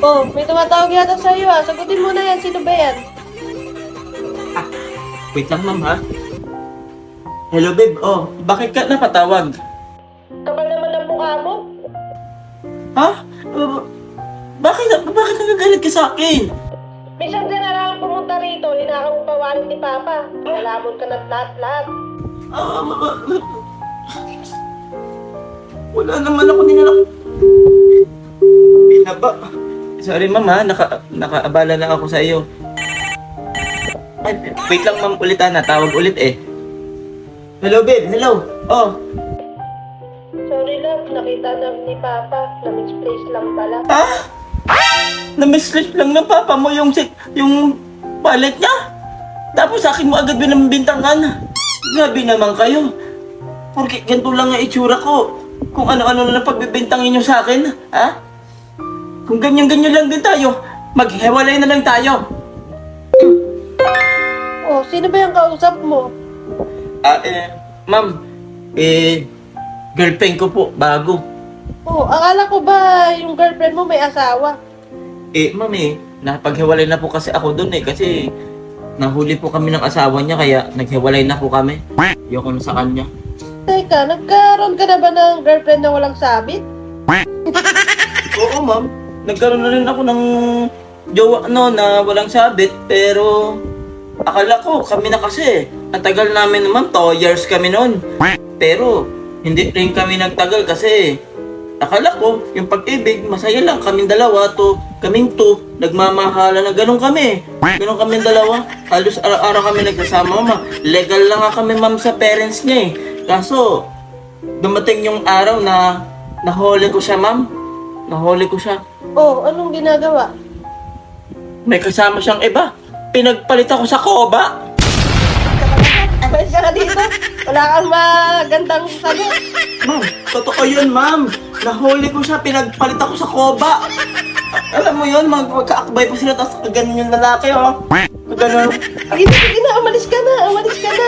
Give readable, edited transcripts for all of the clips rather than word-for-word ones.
Oh, may tumatawag yata sa'yo ah. Sagutin mo na yan. Sino ba yan? Wait lang, ma'am, ha? Hello, babe. Oh, bakit ka napatawag? Kapal naman ang mukha mo. Ha? Bakit nagagalit ka sa akin? Minsan din na lang pumunta rito. Hinaka mo pa wallet ni Papa. Nalamon ka na lahat-lahat. Wala naman ako ninalak. Pinaba. Sorry, ma'am, ha? Nakaabala na ako sa iyo. Ay, wait lang, ma'am, ulit, ha? Natawag ulit, eh. Hello, babe. Hello. Oh. Sorry lang, nakita na ni Papa. Na-misplace lang pala. Ha? Na-mislead lang ng papa mo yung wallet niya? Tapos sa akin mo agad binambintangan. Grabe naman kayo. Porque ganito lang ang itsura ko. Kung ano-ano na pagbibintangin nyo sa akin, ha? Kung ganyan-ganyan lang din tayo, maghiwalay na lang tayo. Oh, sino ba yung kausap mo? Ma'am, girlfriend ko po, bago. Oh, akala ko ba yung girlfriend mo may asawa? Ma'am, napaghiwalay na po kasi ako dun kasi nahuli po kami ng asawa niya kaya naghiwalay na po kami. Ayoko na sa kanya. Teka, nagkaroon ka na ba ng girlfriend na walang sabit? Oo, ma'am. Nagkaroon na rin ako ng jowa na walang sabit pero akala ko kami na kasi. Ang tagal namin naman, 2 years kami noon. Pero hindi rin kami nagtagal kasi akala ko yung pag-ibig masaya lang kaming dalawa kaming nagmamahala na ganun kami. Ganun kaming dalawa. Halos araw-araw kami nagsasama, ma'am. Legal lang nga kami, ma'am, sa parents niya Kaso dumating yung araw na nahuli ko siya, ma'am. Nahuli ko siya. Oh, anong ginagawa? May kasama siyang iba. Pinagpalit ako sa koba. Pwede ka dito? Wala kang magandang sagot. Ma'am, totoo yun, ma'am. Nahuli ko siya, pinagpalit ako sa koba. Alam mo yun, magkaakbay pa sila, tapos ganun yung lalaki, oh. Ganun. Sige na, umalis ka na, umalis ka na.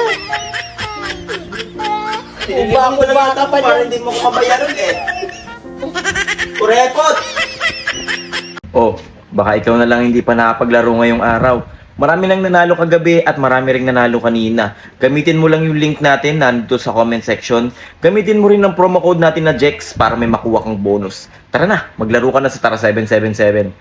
Kuba ka pa dyan. Hindi mo ko mabayaran, Kurekot! Oh, baka ikaw na lang hindi pa nakapaglaro ngayong araw. Marami nang nanalo kagabi at marami ring nanalo kanina. Gamitin mo lang yung link natin nandito sa comment section. Gamitin mo rin ang promo code natin na JEX para may makuha kang bonus. Tara na, maglaro ka na sa Tara 777.